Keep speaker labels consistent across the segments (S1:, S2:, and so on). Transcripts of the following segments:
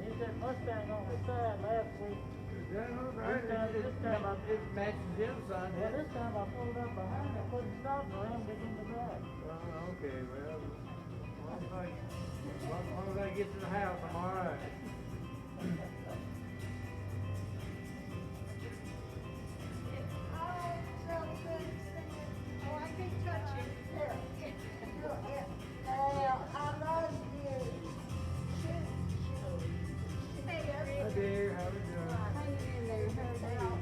S1: He said Mustang on the side last week.
S2: That's all right. It matches inside.
S1: Well, this time I pulled up behind it, couldn't stop, rammed it in the back.
S2: Okay, well, as long as I get to the house, I'm all right.
S3: Oh, I can touch it. I love you.
S2: Hi dear, how are you doing?
S3: Hang in there, hurry up.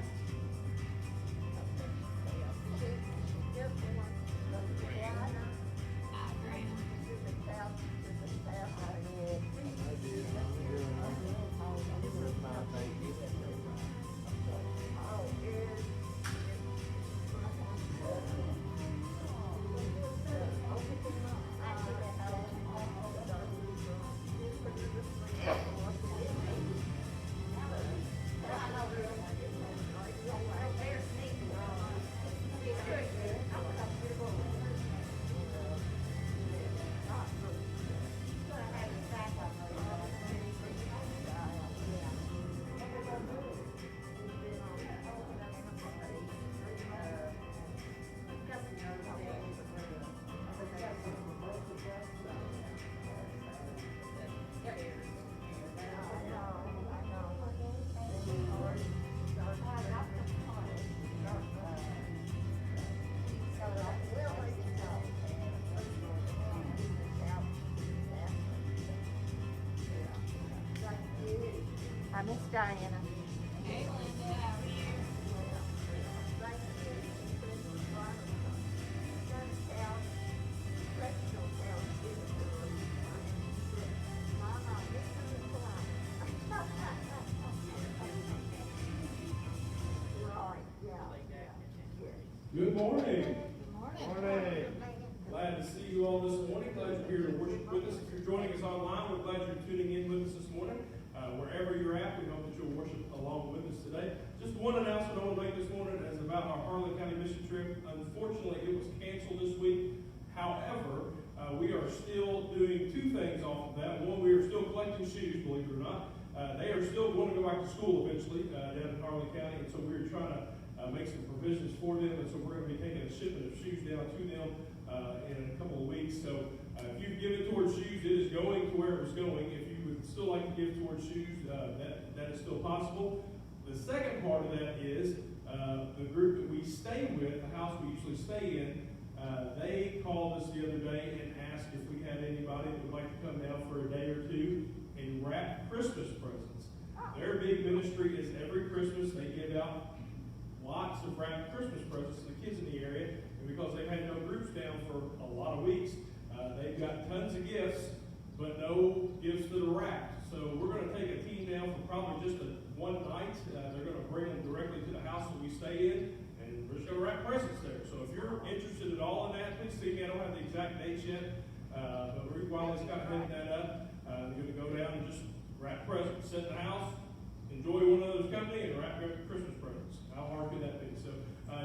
S3: I miss Diana.
S4: Hey, Linda, how are you?
S5: Good morning.
S2: Morning.
S5: Glad to see you all this morning. Glad you're here to worship with us. If you're joining us online, we're glad you're tuning in with us this morning. Wherever you're at, we hope that you'll worship along with us today. Just one announcement I want to make this morning is about our Harlan County mission trip. Unfortunately, it was canceled this week. However, we are still doing two things off of that. One, we are still collecting shoes, believe it or not. They are still going to go back to school eventually down in Harlan County, and so we're trying to make some provisions for them, and so we're going to be taking a shipment of shoes down to them in a couple of weeks. So if you've given towards shoes, it is going to where it was going. If you would still like to give towards shoes, that is still possible. The second part of that is the group that we stay with, the house we usually stay in, they called us the other day and asked if we had anybody that would like to come down for a day or two and wrap Christmas presents. Their big ministry is every Christmas they give out lots of wrapped Christmas presents to the kids in the area, and because they've had no groups down for a lot of weeks, they've got tons of gifts, but no gifts that are wrapped. So we're going to take a team down for probably just one night. They're going to bring them directly to the house that we stay in, and we're just going to wrap presents there. So if you're interested at all in that, please see me. I don't have the exact dates yet, but Ruth Wiley's kind of heading that up. They're going to go down and just wrap presents, sit in the house, enjoy one another's company, and wrap Christmas presents. How hard could that be? So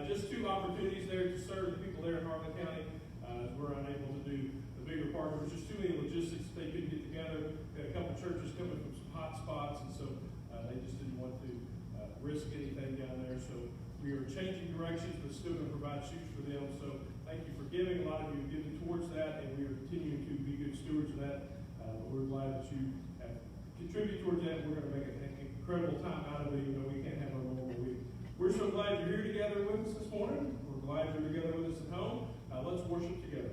S5: just two opportunities there to serve the people there in Harlan County. We're unable to do the bigger part. There was just too many logistics they couldn't get together. We had a couple of churches coming from some hot spots, and so they just didn't want to risk anything down there. So we are changing directions, but still going to provide shoes for them. So thank you for giving. A lot of you have given towards that, and we are continuing to be good stewards of that. We're glad that you have contributed towards that. We're going to make an incredible time out of it, even though we can't have our normal week. We're so glad you're here together with us this morning. We're glad you're together with us at home. Let's worship together.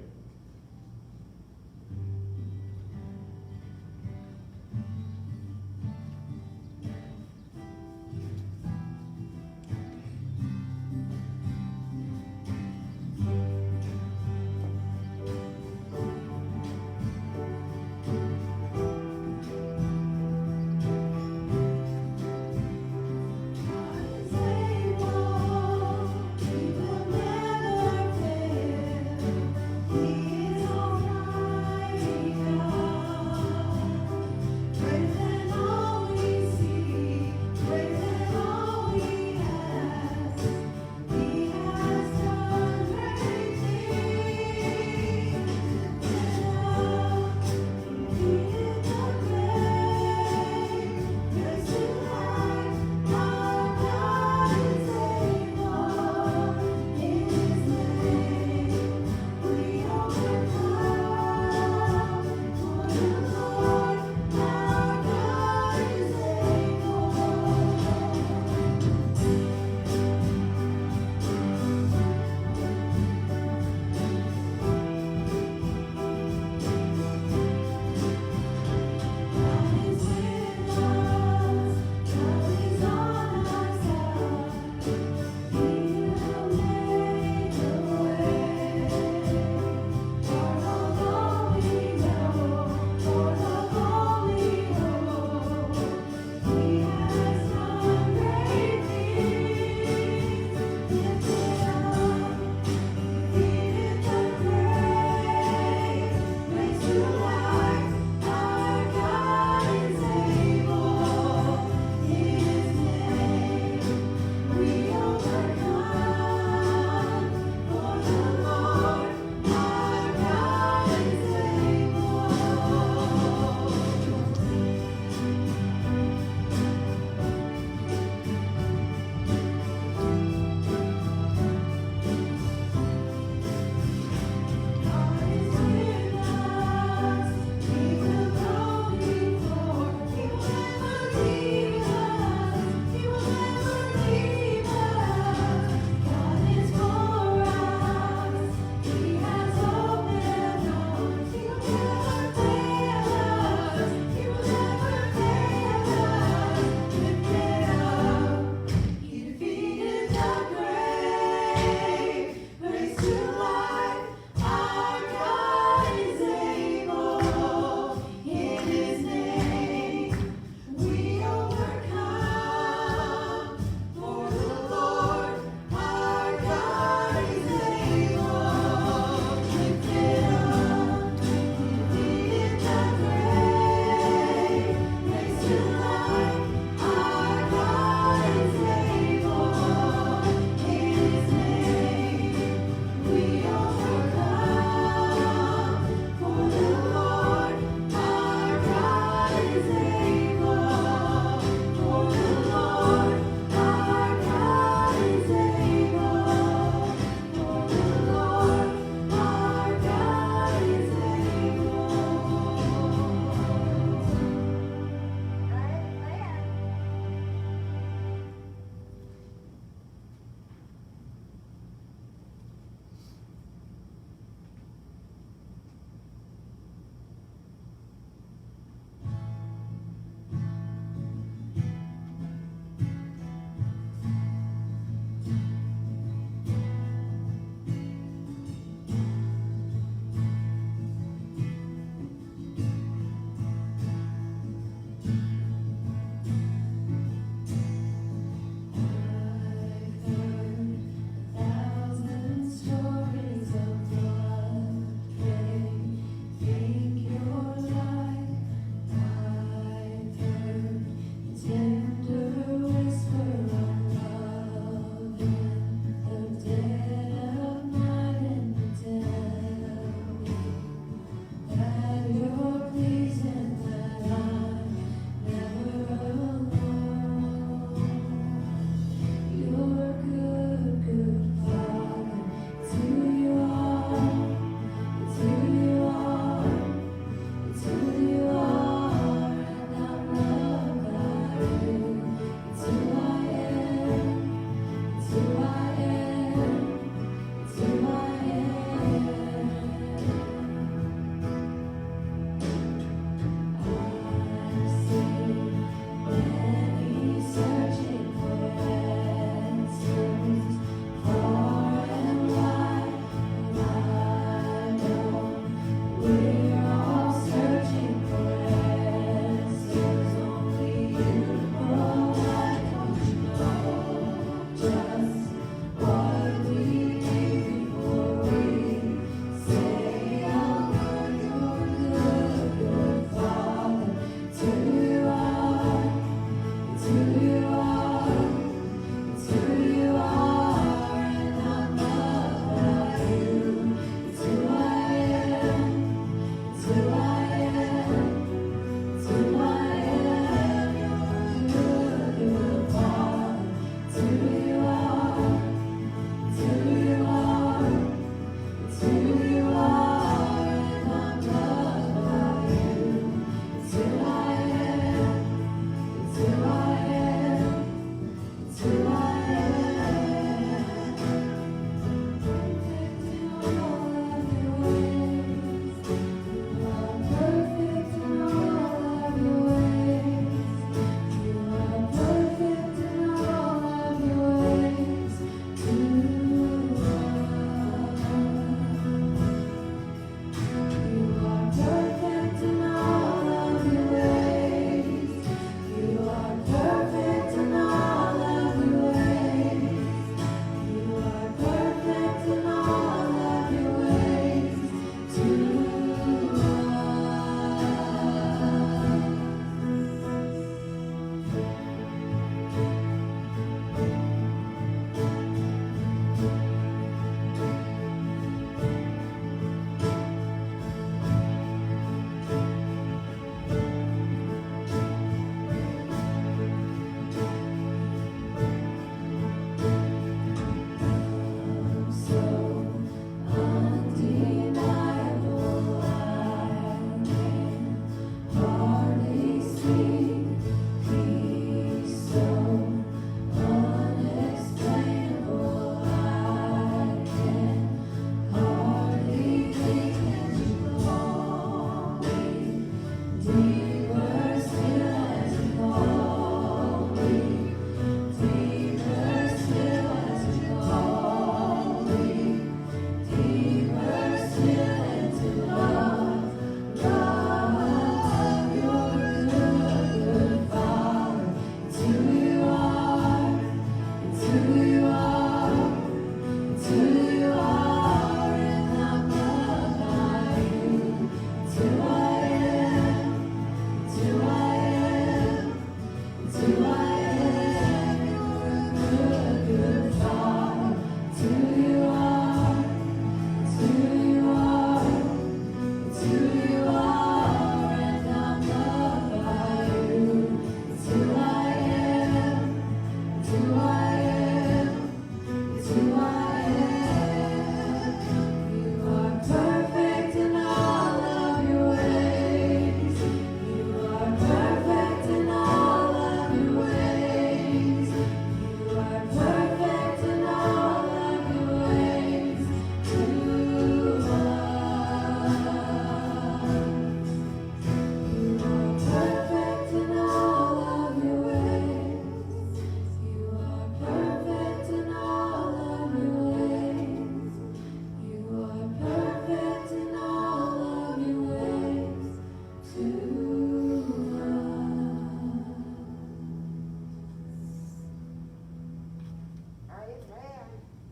S3: He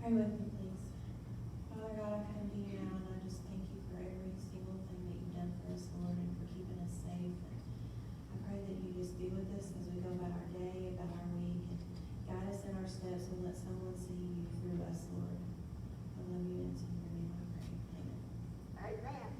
S6: Pray with me, please. Father God, I come to you now, and I just thank you for every single thing that you've done for us, Lord, and for keeping us safe. And I pray that you just be with us as we go about our day, about our week, and guide us in our steps, and let someone see you through us, Lord. I love you, and it's in your name I pray. Amen.
S3: Amen.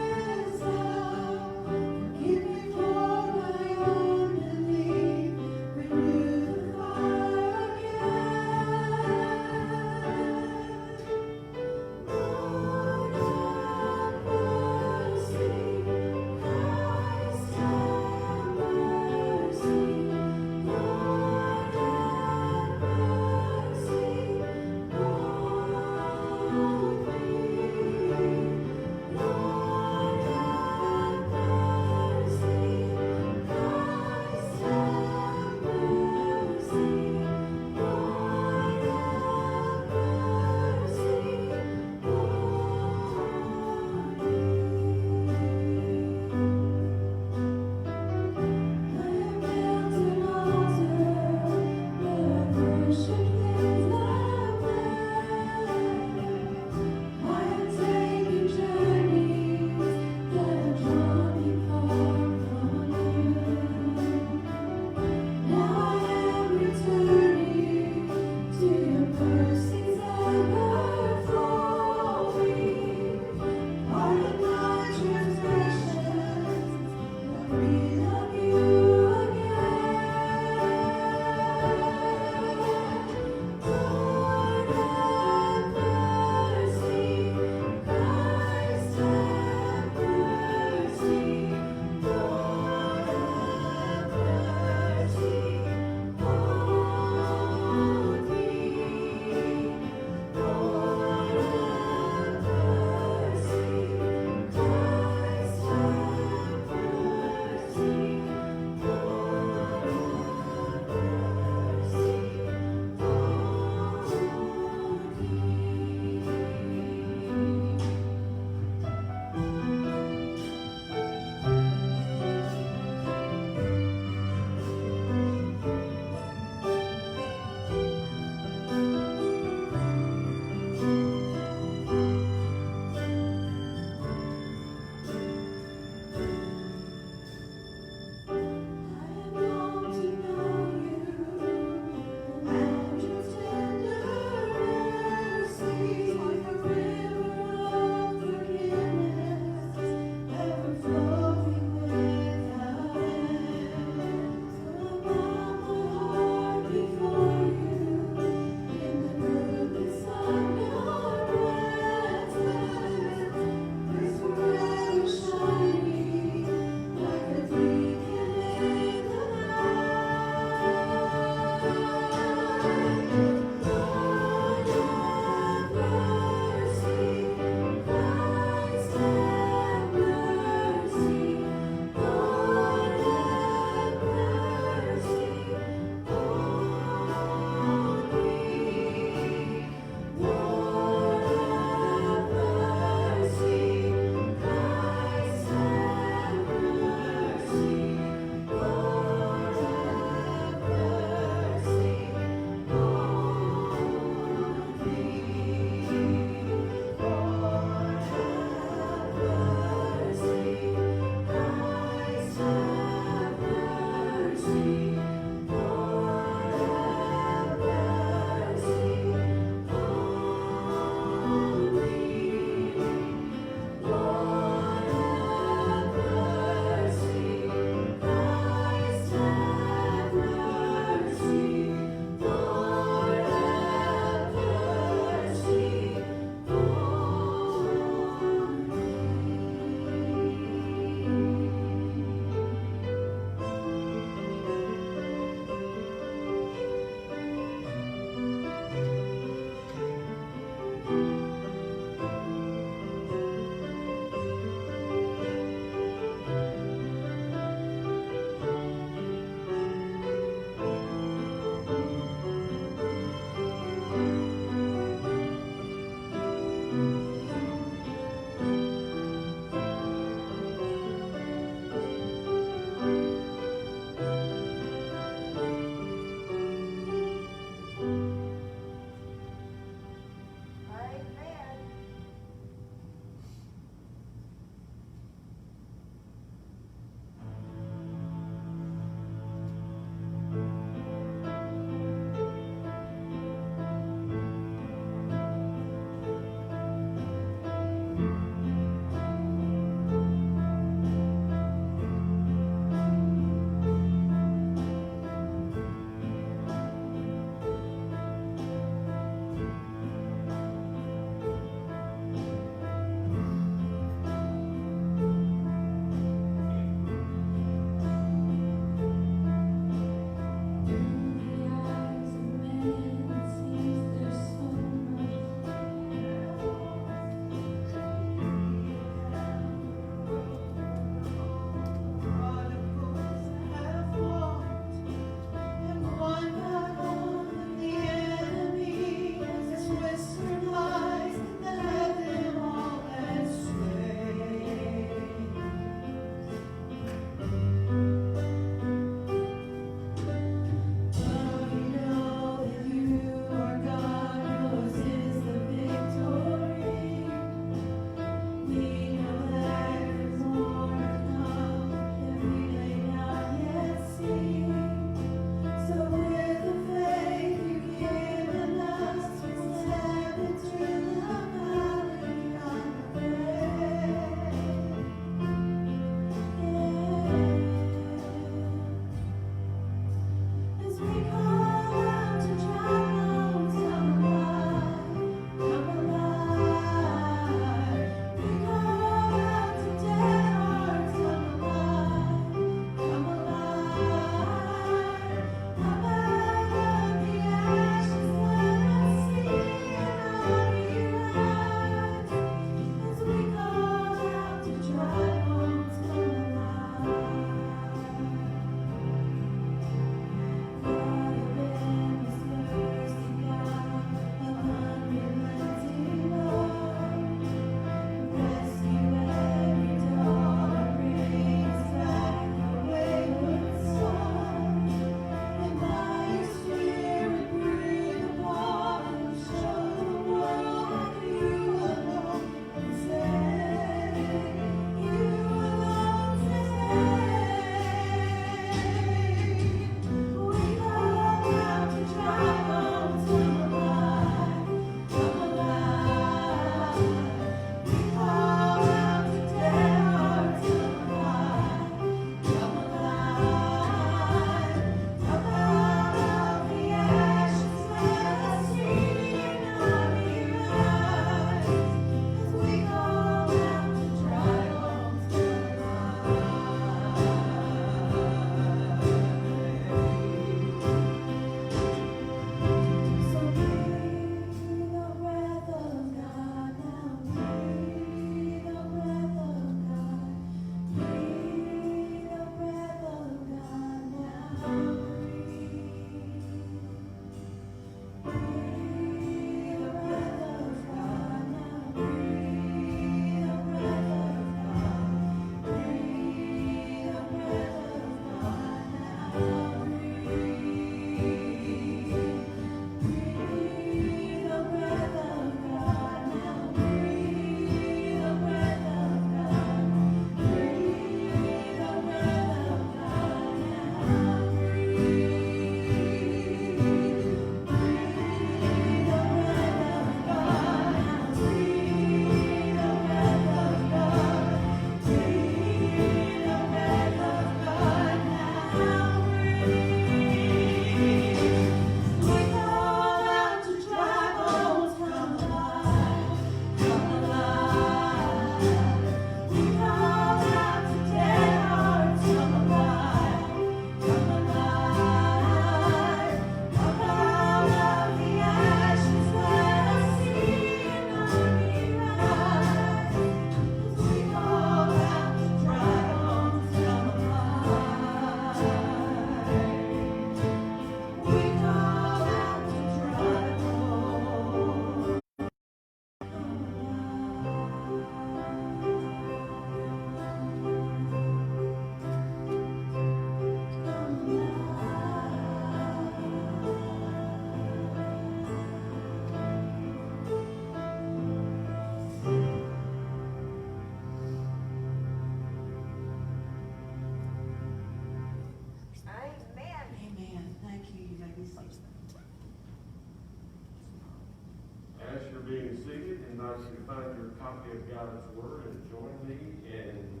S7: being seated, and invite you to find your copy of God's Word and join me in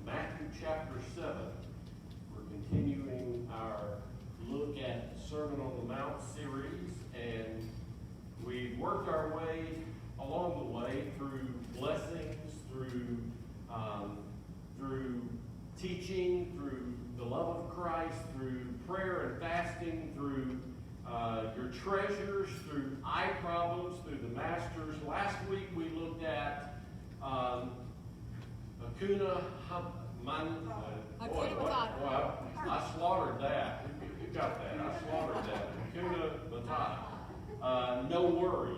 S7: Matthew chapter 7. We're continuing our look at Sermon on the Mount series, and we've worked our way along the way through blessings, through teaching, through the love of Christ, through prayer and fasting, through your treasures, through eye problems, through the masters. Last week we looked at Hakuna Matata. I slaughtered that. Who got that? I slaughtered that. Hakuna Matata. No worries.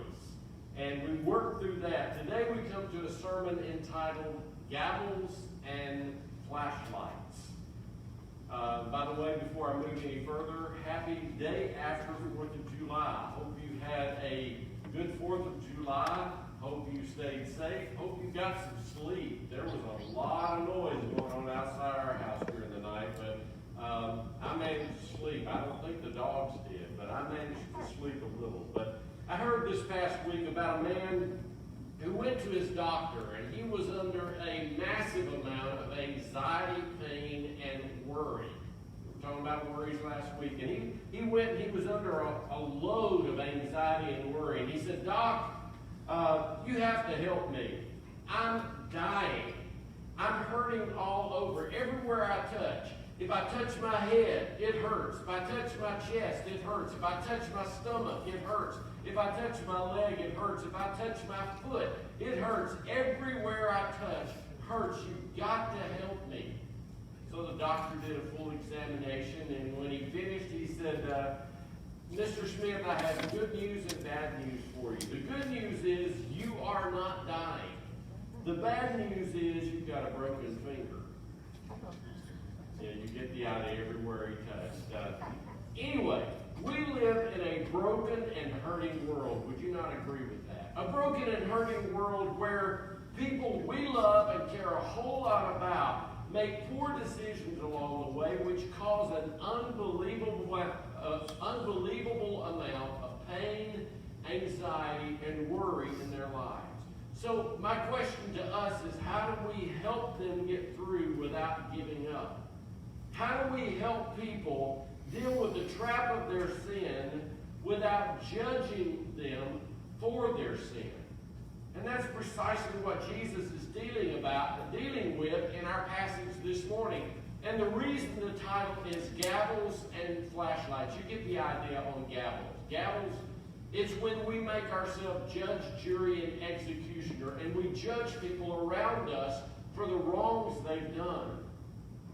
S7: And we worked through that. Today we come to a sermon entitled Gavels and Flashlights. By the way, before I move any further, happy day after 4th of July. Hope you had a good 4th of July. Hope you stayed safe. Hope you got some sleep. There was a lot of noise going on outside our house during the night, but I managed to sleep. I don't think the dogs did, but I managed to sleep a little. But I heard this past week about a man who went to his doctor, and he was under a massive amount of anxiety, pain, and worry. We were talking about worries last week, and he went and he was under a load of anxiety and worry. And he said, "Doc, you have to help me. I'm dying. I'm hurting all over, everywhere I touch. If I touch my head, it hurts. If I touch my chest, it hurts. If I touch my stomach, it hurts. If I touch my leg, it hurts. If I touch my foot, it hurts. Everywhere I touch hurts. You've got to help me." So the doctor did a full examination, and when he finished, he said, "Mr. Smith, I have good news and bad news for you. The good news is you are not dying. The bad news is you've got a broken finger." Yeah, you get the idea, everywhere he touched. Anyway, we live in a broken and hurting world. Would you not agree with that? A broken and hurting world where people we love and care a whole lot about make poor decisions along the way, which cause an unbelievable amount of pain, anxiety, and worry in their lives. So my question to us is, how do we help them get through without giving up? How do we help people deal with the trap of their sin without judging them for their sin? And that's precisely what Jesus is dealing with in our passage this morning. And the reason the title is Gavels and Flashlights, you get the idea on gavels. Gavels, it's when we make ourselves judge, jury, and executioner, and we judge people around us for the wrongs they've done.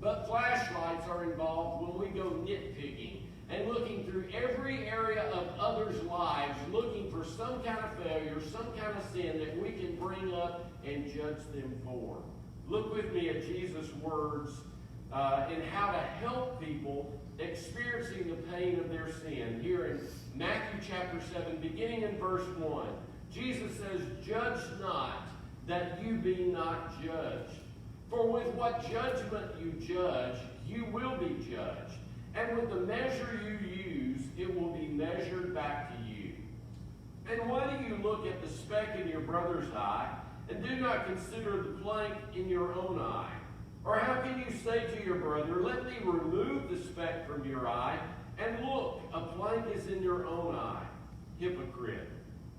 S7: But flashlights are involved when we go nitpicking and looking through every area of others' lives, looking for some kind of failure, some kind of sin that we can bring up and judge them for. Look with me at Jesus' words in how to help people experiencing the pain of their sin. Here in Matthew chapter 7, beginning in verse 1, Jesus says, "Judge not, that you be not judged. For with what judgment you judge, you will be judged. And with the measure you use, it will be measured back to you. And why do you look at the speck in your brother's eye, and do not consider the plank in your own eye? Or how can you say to your brother, 'Let me remove the speck from your eye,' and look, a plank is in your own eye? Hypocrite.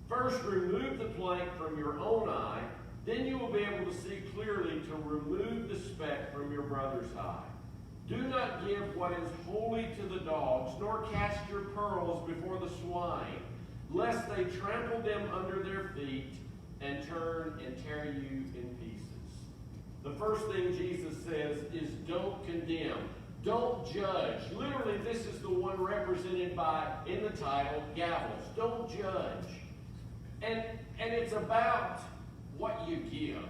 S7: First remove the plank from your own eye, then you will be able to see clearly to remove the speck from your brother's eye. Do not give what is holy to the dogs, nor cast your pearls before the swine, lest they trample them under their feet and turn and tear you in pieces." The first thing Jesus says is don't condemn. Don't judge. Literally, this is the one represented by, in the title, gavels. Don't judge. And it's about what you give.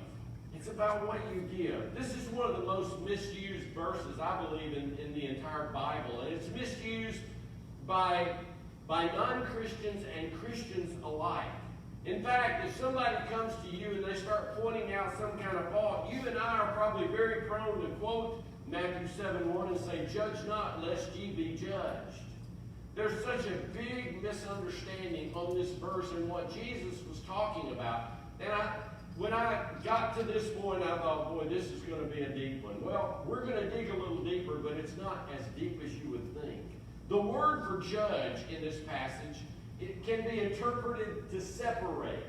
S7: It's about what you give. This is one of the most misused verses, I believe, in the entire Bible. And it's misused by non-Christians and Christians alike. In fact, if somebody comes to you and they start pointing out some kind of fault, you and I are probably very prone to quote Matthew 7:1 and say, "Judge not, lest ye be judged." there's such a big misunderstanding on this verse and what Jesus was talking about. And when I got to this point, I thought, boy, this is going to be a deep one. Well, we're going to dig a little deeper, but it's not as deep as you would think. The word for judge in this passage, it can be interpreted to separate,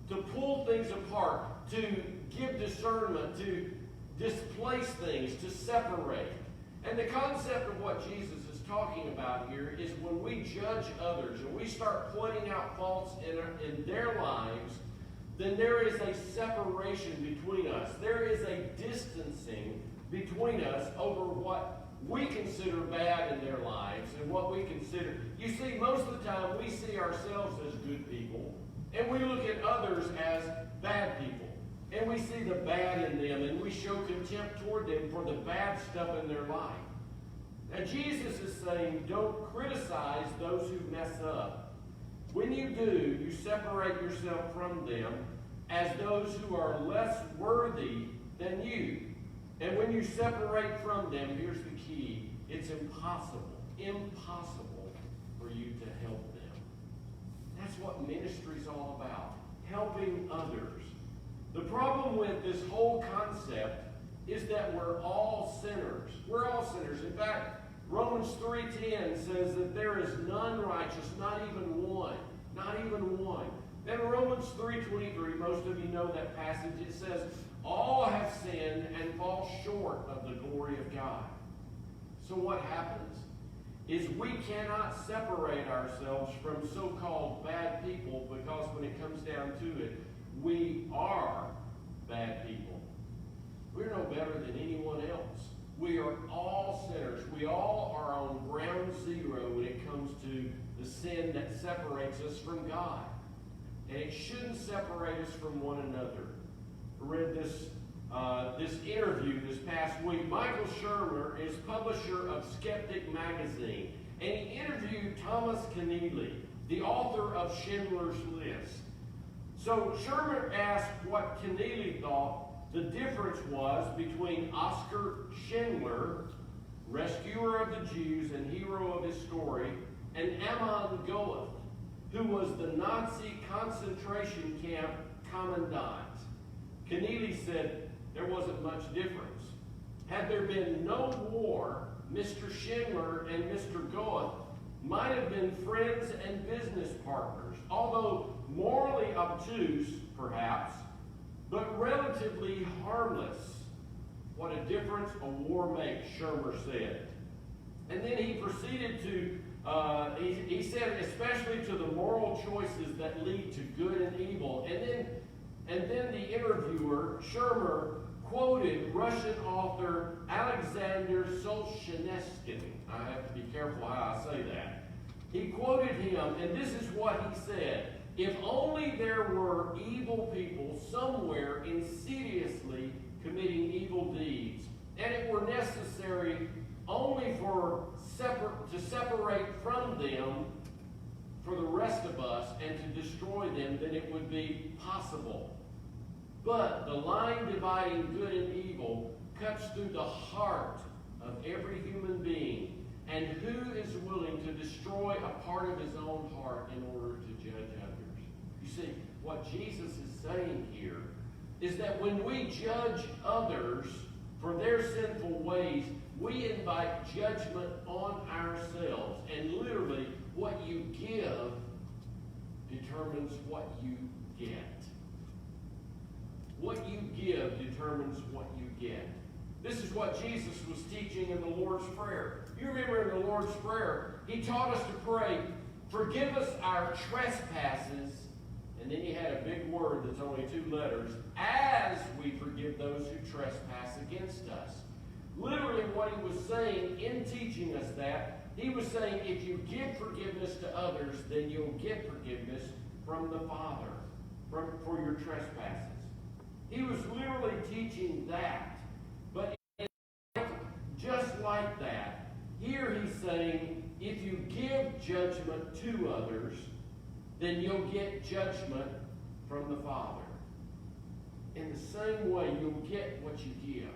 S7: to pull things apart, to give discernment, to displace things, to separate. And the concept of what Jesus is talking about here is when we judge others and we start pointing out faults in their lives, then there is a separation between us. There is a distancing between us over what we consider bad in their lives and what we consider. You see, most of the time we see ourselves as good people, and we look at others as bad people. And we see the bad in them, and we show contempt toward them for the bad stuff in their life. Now, Jesus is saying, don't criticize those who mess up. When you do, you separate yourself from them as those who are less worthy than you. And when you separate from them, here's the key, it's impossible for you to help them. That's what ministry is all about, helping others. The problem with this whole concept is that we're all sinners. We're all sinners. In fact, Romans 3:10 says that there is none righteous, not even one. Not even one. Then Romans 3:23, most of you know that passage, it says, all have sinned and fall short of the glory of God. So what happens is we cannot separate ourselves from so-called bad people, because when it comes down to it, we are bad people. We're no better than anyone else. We are all sinners. We all are on ground zero when it comes to the sin that separates us from God. And it shouldn't separate us from one another. I read this interview this past week. Michael Shermer is publisher of Skeptic magazine, and he interviewed Thomas Keneally, the author of Schindler's List. So Shermer asked what Keneally thought the difference was between Oskar Schindler, rescuer of the Jews and hero of his story, and Amon Goeth, who was the Nazi concentration camp commandant. Keneally said there wasn't much difference. Had there been no war, Mr. Schindler and Mr. Goeth might have been friends and business partners, although morally obtuse, perhaps, but relatively harmless. What a difference a war makes, Shermer said. And then he proceeded to, he said, especially to the moral choices that lead to good and evil. And then the interviewer, Shermer, quoted Russian author Alexander Solzhenitsyn. I have to be careful how I say that. He quoted him, and this is what he said. If only there were evil people somewhere insidiously committing evil deeds, and it were necessary only to separate from them for the rest of us and to destroy them, then it would be possible. But the line dividing good and evil cuts through the heart of every human being. And who is willing to destroy a part of his own heart in order to judge others? You see, what Jesus is saying here is that when we judge others for their sinful ways, we invite judgment on ourselves. And literally, what you give determines what you get. What you give determines what you get. This is what Jesus was teaching in the Lord's Prayer. You remember in the Lord's Prayer, he taught us to pray, forgive us our trespasses, and then he had a big word that's only 2 letters, as we forgive those who trespass against us. Literally what he was saying in teaching us that, he was saying if you give forgiveness to others, then you'll get forgiveness from the Father for your trespasses. He was literally teaching that. But just like that, here he's saying, if you give judgment to others, then you'll get judgment from the Father. In the same way, you'll get what you give.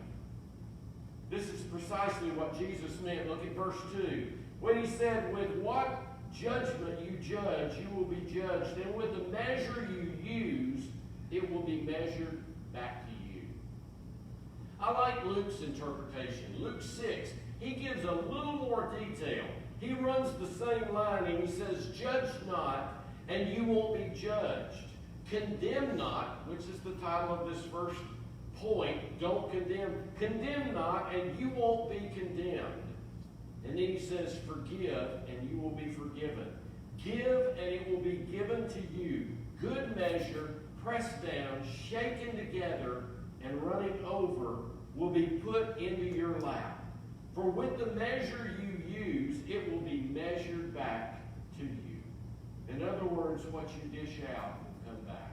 S7: This is precisely what Jesus meant. Look at verse 2. When he said, with what judgment you judge, you will be judged. And with the measure you use, it will be measured back to you. I like Luke's interpretation. Luke 6, he gives a little more detail. He runs the same line and he says, judge not, and you won't be judged. Condemn not, which is the title of this first point. Don't condemn. Condemn not, and you won't be condemned. And then he says, forgive, and you will be forgiven. Give, and it will be given to you. Good measure, pressed down, shaken together, and running over will be put into your lap. For with the measure you use, it will be measured back to you. In other words, what you dish out will come back.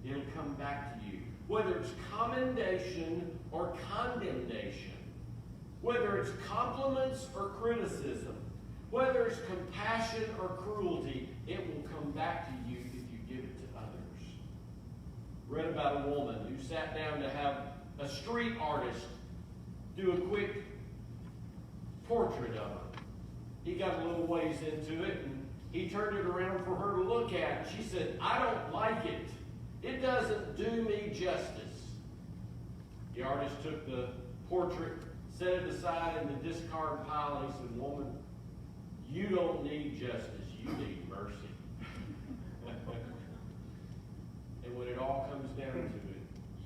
S7: It'll come back to you. Whether it's commendation or condemnation, whether it's compliments or criticism, whether it's compassion or cruelty, it will come back to you if you give it to others. Read about a woman who sat down to have a street artist do a quick portrait of her. He got a little ways into it, and he turned it around for her to look at. She said, I don't like it. It doesn't do me justice. The artist took the portrait, set it aside in the discard pile, and he said, woman, you don't need justice, you need mercy. And when it all comes down to it,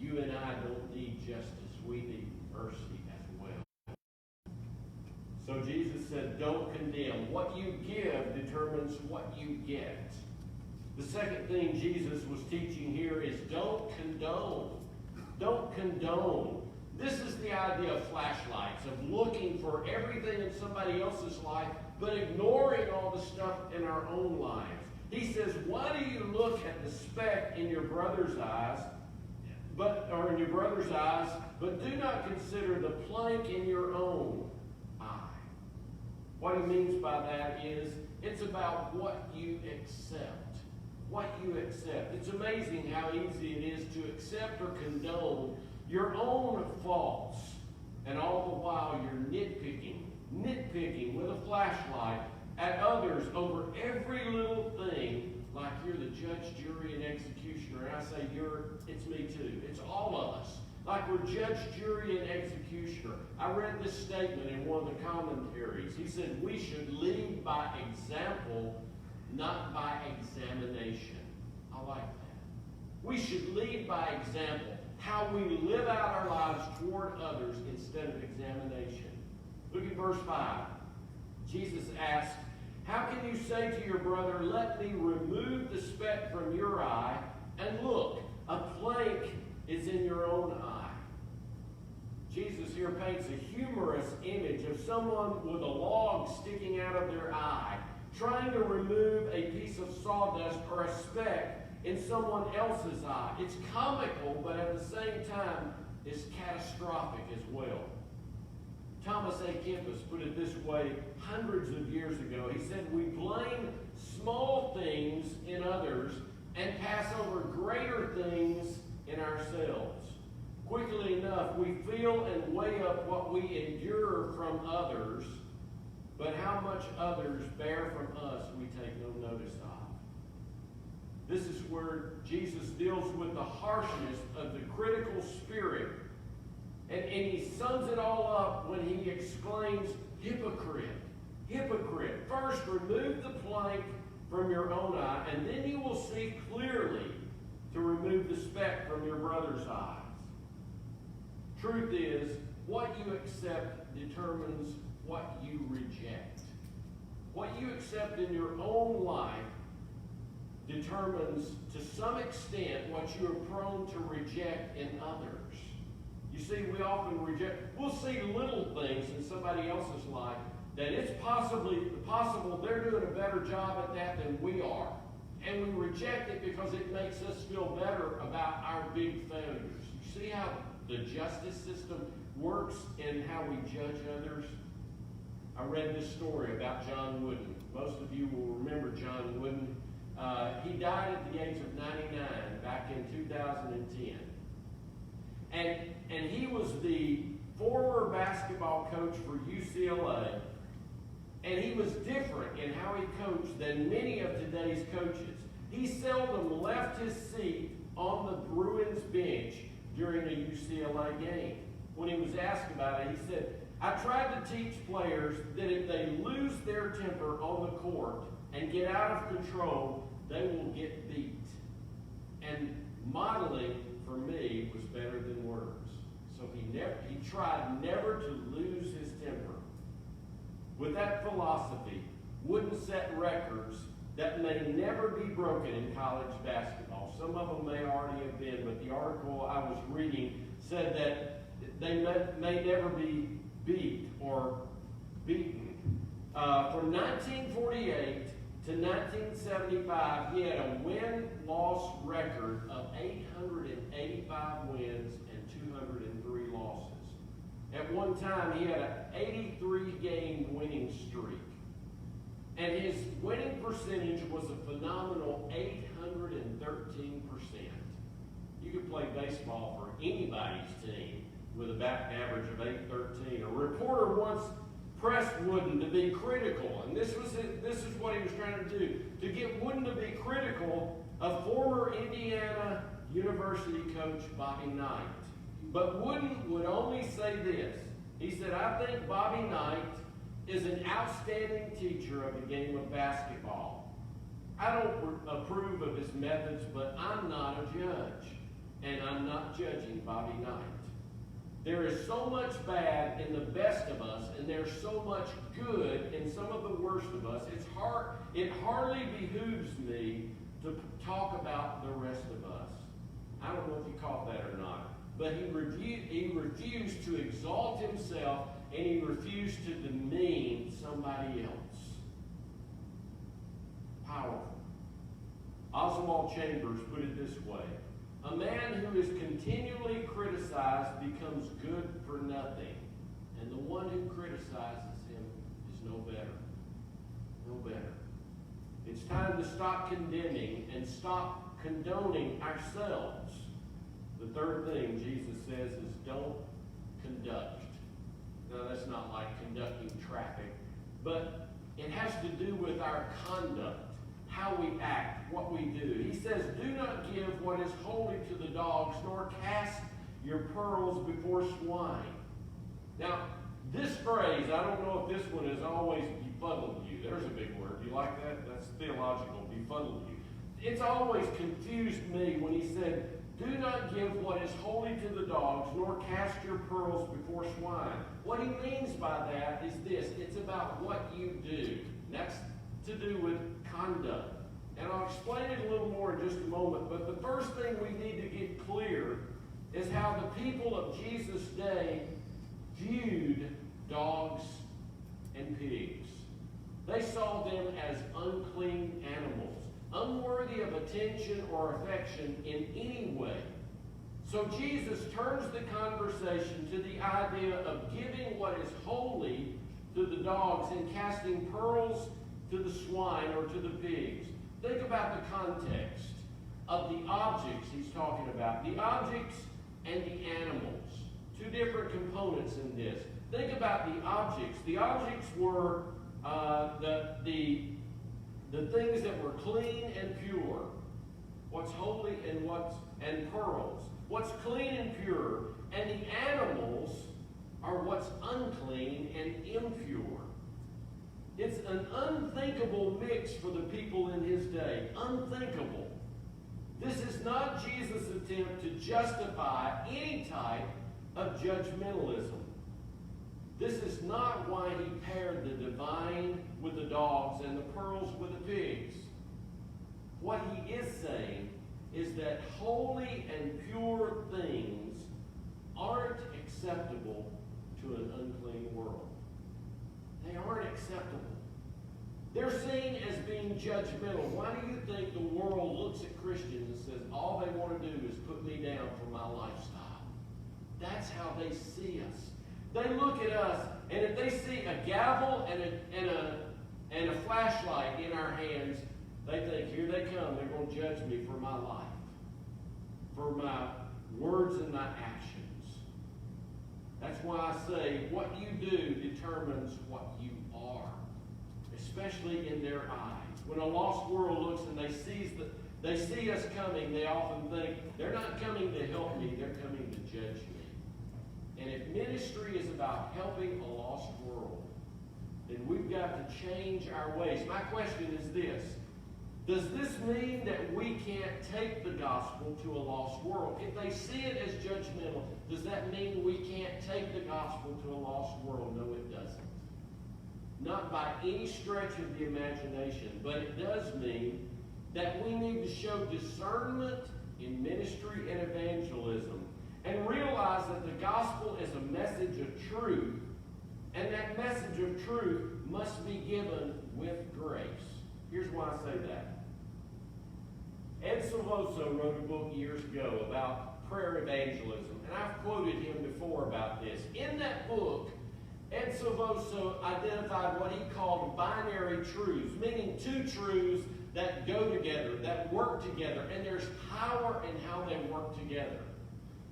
S7: you and I don't need justice, we need mercy as well. So Jesus said, don't condemn. What you give determines what you get. The second thing Jesus was teaching here is don't condone. Don't condone. This is the idea of flashlights, of looking for everything in somebody else's life, but ignoring all the stuff in our own lives. He says, why do you look at the speck in your brother's eyes, but do not consider the plank in your own eye? What he means by that is it's about what you accept. What you accept. It's amazing how easy it is to accept or condone your own faults, and all the while you're nitpicking with a flashlight at others over every little thing, like you're the judge, jury, and executioner. And I say it's me too. It's all of us. Like we're judge, jury, and executioner. I read this statement in one of the commentaries. He said, we should lead by example, not by examination. I like that. We should lead by example. How we live out our lives toward others instead of examination. Look at verse 5. Jesus asked, how can you say to your brother, let me remove the speck from your eye, and look, a plank is in your own eye? Jesus here paints a humorous image of someone with a log sticking out of their eye, trying to remove a piece of sawdust or a speck in someone else's eye. It's comical, but at the same time, it's catastrophic as well. Thomas A. Kempis put it this way hundreds of years ago. He said, we blame small things in others and pass over greater things in ourselves. Quickly enough, we feel and weigh up what we endure from others, but how much others bear from us we take no notice of. This is where Jesus deals with the harshness of the critical spirit. And he sums it all up when he exclaims, hypocrite, hypocrite. First, remove the plank from your own eye, and then you will see clearly to remove the speck from your brother's eyes. Truth is, what you accept determines what you reject. What you accept in your own life determines to some extent what you are prone to reject in others. You see, we often reject, we'll see little things in somebody else's life that it's possible they're doing a better job at that than we are. And we reject it because it makes us feel better about our big failures. You see how the justice system works in how we judge others? I read this story about John Wooden. Most of you will remember John Wooden. He died at the age of 99 back in 2010. And he was the former basketball coach for UCLA. And he was different in how he coached than many of today's coaches. He seldom left his seat on the Bruins bench during a UCLA game. When he was asked about it, he said, I tried to teach players that if they lose their temper on the court and get out of control, they will get beat. And modeling, for me, was better than words. So he tried never to lose his temper. With that philosophy, Wooden set records that may never be broken in college basketball. Some of them may already have been, but the article I was reading said that they may never be beat or beaten. From 1948 to 1975, he had a win-loss record of 885 wins and 203 losses. At one time, he had an 83-game winning streak. And his winning percentage was a phenomenal 813%. You could play baseball for anybody's team with a batting average of 813. A reporter once pressed Wooden to be critical, and this is what he was trying to do, to get Wooden to be critical of former Indiana University coach Bobby Knight. But Wooden would only say this. He said, I think Bobby Knight is an outstanding teacher of the game of basketball. I don't approve of his methods, but I'm not a judge, and I'm not judging Bobby Knight. There is so much bad in the best of us, and there's so much good in some of the worst of us. It hardly behooves me to talk about the rest of us. I don't know if you caught that or not, but he refused to exalt himself, and he refused to demean somebody else. Powerful. Oswald Chambers put it this way. A man who is continually criticized becomes good for nothing, and the one who criticizes him is no better. No better. It's time to stop condemning and stop condoning ourselves. The third thing Jesus says is don't conduct. Now, that's not like conducting traffic, but it has to do with our conduct, how we act, what we do. He says, do not give what is holy to the dogs, nor cast your pearls before swine. Now, this phrase, I don't know if this one has always befuddled you. There's a big word. Do you like that? That's theological, befuddled you. It's always confused me when he said, do not give what is holy to the dogs, nor cast your pearls before swine. What he means by that is this. It's about what you do. That's to do with conduct. And I'll explain it a little more in just a moment, but the first thing we need to get clear is how the people of Jesus' day viewed dogs and pigs. They saw them as unclean animals, unworthy of attention or affection in any way. So Jesus turns the conversation to the idea of giving what is holy to the dogs and casting pearls to the swine or to the pigs. Think about the context of the objects he's talking about. The objects and the animals. Two different components in this. Think about the objects. The objects were the things that were clean and pure. What's holy and pearls. What's clean and pure. And the animals are what's unclean and impure. It's an unthinkable mix for the people in his day. Unthinkable. This is not Jesus' attempt to justify any type of judgmentalism. This is not why he paired the divine with the dogs and the pearls with the pigs. What he is saying is that holy and pure things aren't acceptable to an unclean world. They aren't acceptable. They're seen as being judgmental. Why do you think the world looks at Christians and says, all they want to do is put me down for my lifestyle? That's how they see us. They look at us, and if they see a gavel and a flashlight in our hands, they think, here they come. They're going to judge me for my life, for my words and my actions. That's why I say what you do determines what you are. especially in their eyes. When a lost world looks and they see us coming, they often think, they're not coming to help me, they're coming to judge me. And if ministry is about helping a lost world, then we've got to change our ways. My question is this: does this mean that we can't take the gospel to a lost world? If they see it as judgmental, does that mean we can't take the gospel to a lost world? No, it doesn't. Not by any stretch of the imagination, but it does mean that we need to show discernment in ministry and evangelism and realize that the gospel is a message of truth, and that message of truth must be given with grace. Here's why I say that. Ed Silvoso wrote a book years ago about prayer evangelism, and I've quoted him before about this. In that book, Ed Silvoso identified what he called binary truths, meaning two truths that go together, that work together, and there's power in how they work together.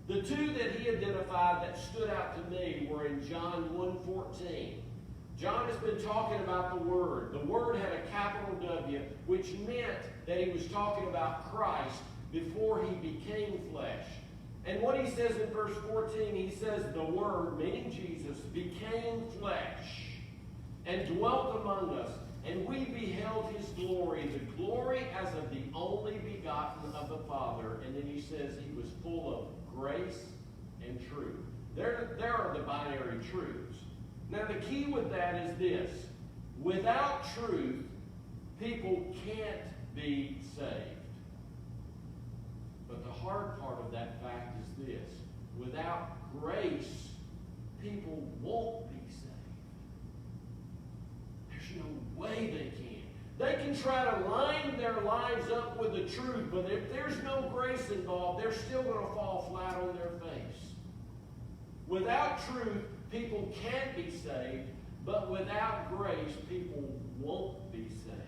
S7: The two that he identified that stood out to me were in John 1:14. John has been talking about the Word. The Word had a capital W, which meant that he was talking about Christ before he became flesh. And what he says in verse 14, he says, the Word, meaning Jesus, became flesh and dwelt among us, and we beheld his glory, the glory as of the only begotten of the Father. And then he says he was full of grace and truth. There are the binary truths. Now the key with that is this: without truth, people can't be saved. But the hard part of that fact is this: without grace, people won't be saved. There's no way they can. They can try to line their lives up with the truth, but if there's no grace involved, they're still going to fall flat on their face. Without truth, people can't be saved, but without grace, people won't be saved.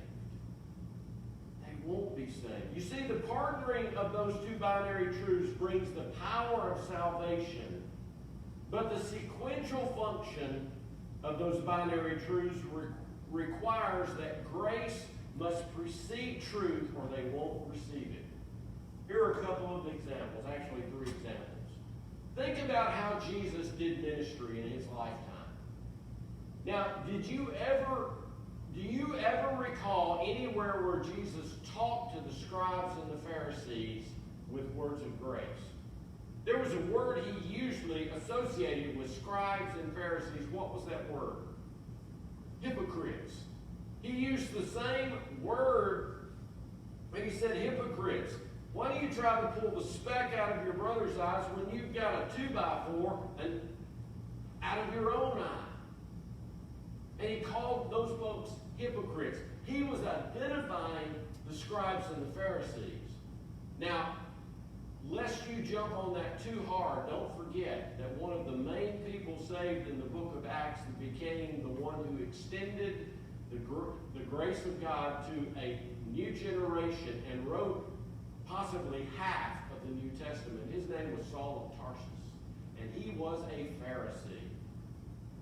S7: They won't be saved. You see, the partnering of those two binary truths brings the power of salvation, but the sequential function of those binary truths requires that grace must precede truth or they won't receive it. Here are a couple of examples, actually 3 examples. Think about how Jesus did ministry in his lifetime. Now, do you ever recall anywhere where Jesus talked to the scribes and the Pharisees with words of grace? There was a word he usually associated with scribes and Pharisees. What was that word? Hypocrites. He used the same word when he said hypocrites. Why do you try to pull the speck out of your brother's eyes when you've got a 2x4 and out of your own eye? And he called those folks hypocrites. He was identifying the scribes and the Pharisees. Now, lest you jump on that too hard, don't forget that one of the main people saved in the book of Acts that became the one who extended the grace of God to a new generation and wrote possibly half of the New Testament. His name was Saul of Tarsus, and he was a Pharisee.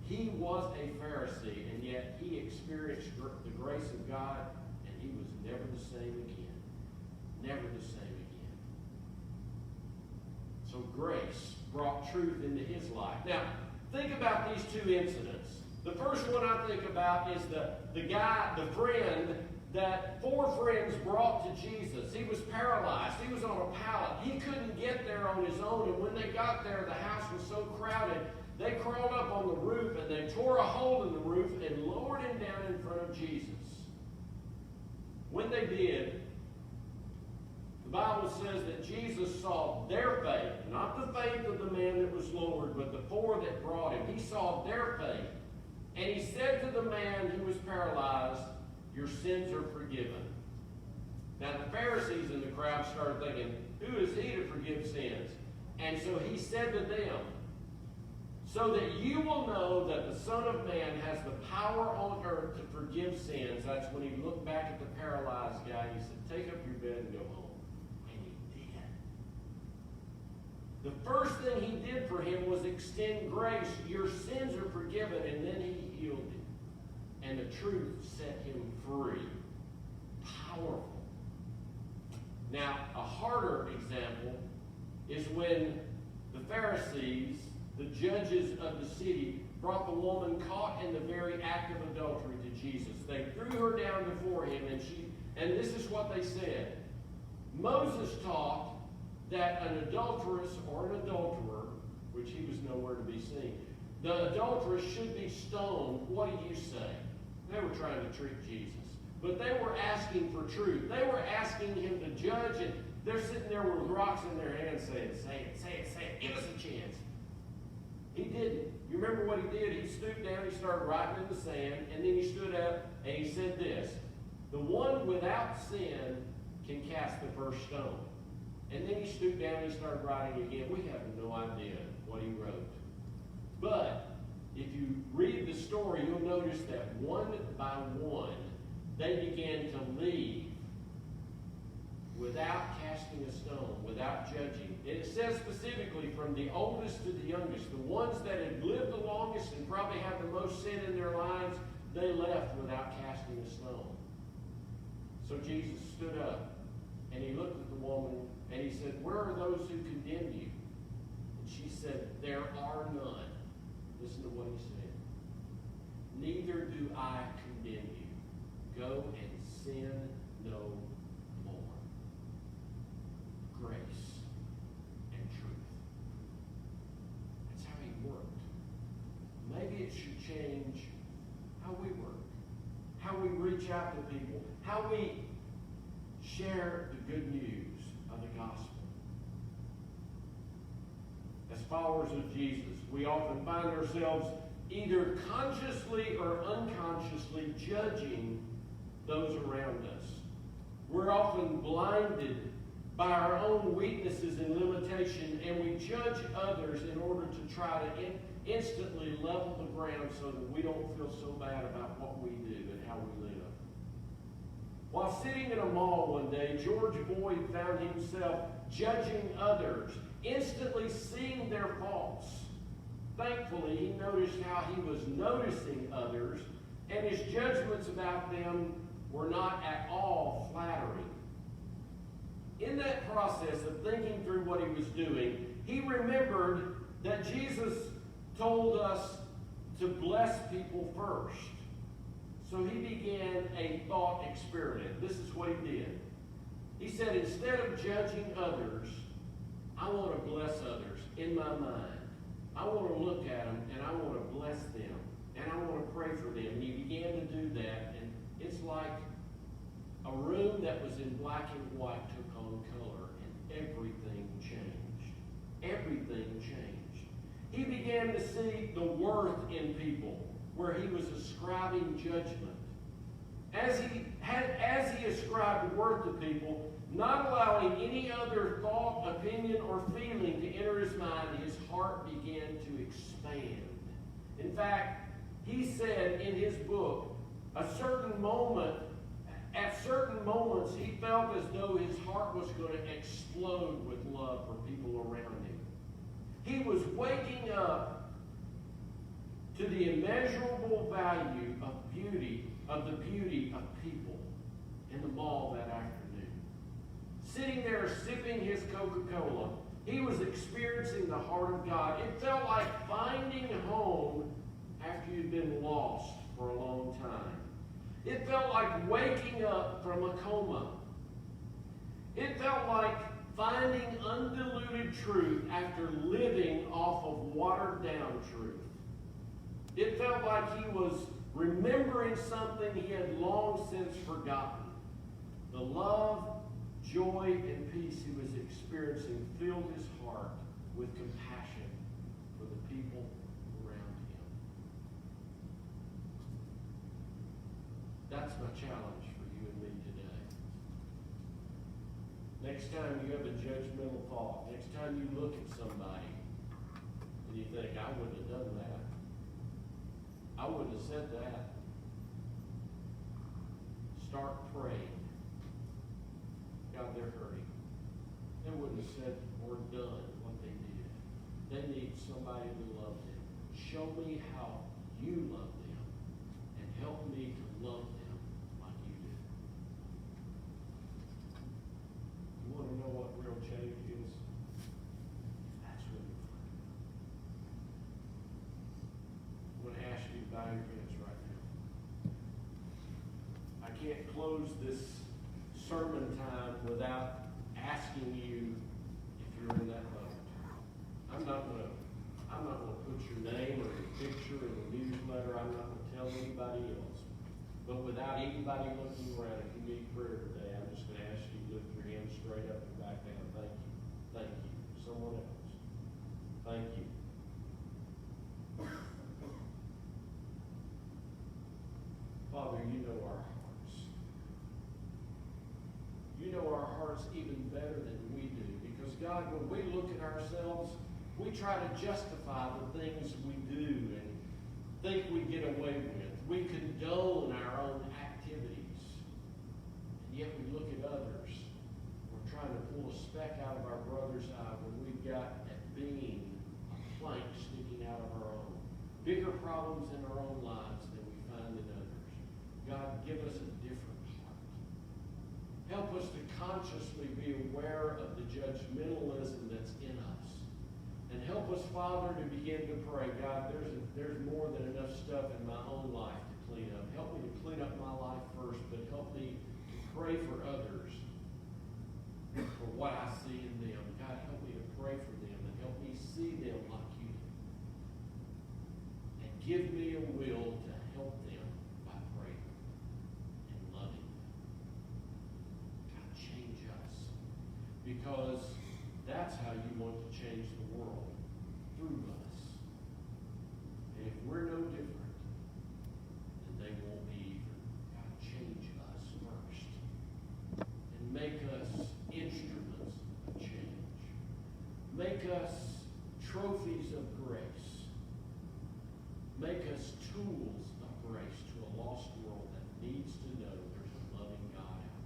S7: He was a Pharisee, and yet he experienced the grace of God, and he was never the same again. Never the same again. So grace brought truth into his life. Now, think about these 2 incidents. The first one I think about is the friend that 4 friends brought to Jesus. He was paralyzed. He was on a pallet. He couldn't get there on his own, and when they got there, the house was so crowded, they crawled up on the roof, and they tore a hole in the roof and lowered him down in front of Jesus. When they did, the Bible says that Jesus saw their faith, not the faith of the man that was lowered, but the 4 that brought him. He saw their faith, and he said to the man who was paralyzed, "Your sins are forgiven." Now the Pharisees in the crowd started thinking, who is he to forgive sins? And so he said to them, so that you will know that the Son of Man has the power on earth to forgive sins. That's when he looked back at the paralyzed guy. He said, take up your bed and go home. And he did. The first thing he did for him was extend grace. Your sins are forgiven. And then he healed him. And the truth set him free. Powerful. Now, a harder example is when the Pharisees, the judges of the city, brought the woman caught in the very act of adultery to Jesus. They threw her down before him, and this is what they said. Moses taught that an adulteress or an adulterer, which he was nowhere to be seen, the adulteress should be stoned. What do you say? They were trying to trick Jesus. But they were asking for truth. They were asking him to judge, and they're sitting there with rocks in their hands saying, say it, say it, say it, give us a chance. He didn't. You remember what he did? He stooped down, he started writing in the sand, and then he stood up and he said this, the one without sin can cast the first stone. And then he stooped down and he started writing again. We have no idea what he wrote. But if you read the story, you'll notice that one by one, they began to leave without casting a stone, without judging. And it says specifically from the oldest to the youngest, the ones that had lived the longest and probably had the most sin in their lives, they left without casting a stone. So Jesus stood up and he looked at the woman and he said, where are those who condemn you? And she said, there are none. Listen to what he said. Neither do I condemn you. Go and sin no more. Grace and truth. That's how he worked. Maybe it should change how we work, how we reach out to people, how we share the good news of the gospel. As followers of Jesus, we often find ourselves either consciously or unconsciously judging those around us. We're often blinded by our own weaknesses and limitation, and we judge others in order to try to instantly level the ground so that we don't feel so bad about what we do and how we live. While sitting in a mall one day, George Boyd found himself judging others, instantly seeing their faults. Thankfully, he noticed how he was noticing others, and his judgments about them were not at all flattering. In that process of thinking through what he was doing, he remembered that Jesus told us to bless people first. So he began a thought experiment. This is what he did. He said, instead of judging others, I want to bless others in my mind. I want to look at them and I want to bless them. And I want to pray for them. And he began to do that. And it's like a room that was in black and white took on color. And everything changed. Everything changed. He began to see the worth in people where he was ascribing judgment. As he ascribed worth to people, not allowing any other thought, opinion, or feeling to enter his mind, his heart began to expand. In fact, he said in his book, at certain moments, he felt as though his heart was going to explode with love for people around him. He was waking up to the immeasurable value of the beauty of people in the mall that afternoon. Sitting there sipping his Coca-Cola, he was experiencing the heart of God. It felt like finding home after you'd been lost for a long time. It felt like waking up from a coma. It felt like finding undiluted truth after living off of watered-down truth. It felt like he was remembering something he had long since forgotten. The love, joy, and peace he was experiencing filled his heart with compassion for the people around him. That's my challenge for you and me today. Next time you have a judgmental thought, next time you look at somebody and you think, I wouldn't have done that. I wouldn't have said that. Start praying. God, they're hurting. They wouldn't have said or done what they did. They need somebody to love them. Show me how you love them and help me to can't close this sermon time without asking you if you're in that boat. I'm not gonna put your name or your picture in the newsletter. I'm not gonna tell anybody else. But without anybody looking around, if you need prayer today, I'm just gonna ask you to lift your hands straight up and back down. Thank you. Thank you. Someone else. Thank you. Father, you know our hearts. You know our hearts even better than we do. Because, God, when we look at ourselves, we try to justify the things we do and think we get away with. We condone our own activities. And yet we look at others. We're trying to pull a speck out of our brother's eye when we've got a beam, a plank sticking out of our own. Bigger problems in our own lives than we find in others. God, give us a different heart. Help us to consciously be aware of the judgmentalism that's in us. And help us, Father, to begin to pray. God, there's more than enough stuff in my own life to clean up. Help me to clean up my life first, but help me to pray for others for what I see in them. God, help me to pray for them and help me see them like you do. And give me a will to help them by praying and loving them. God, change us. Because that's how you want to change the world, through us. And if we're no different, then they won't be either. God, change us first. And make us instruments of change. Make us trophies of grace. Make us tools of grace to a lost world that needs to know there's a loving God out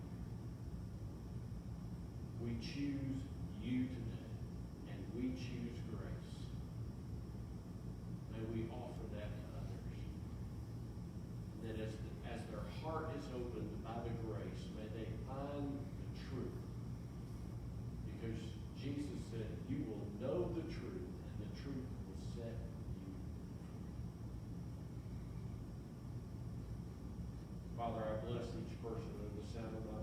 S7: there. We choose you today, and we choose grace. May we offer that to others. And that as their heart is opened by the grace, may they find the truth. Because Jesus said, you will know the truth, and the truth will set you free. Father, I bless each person under the sound of my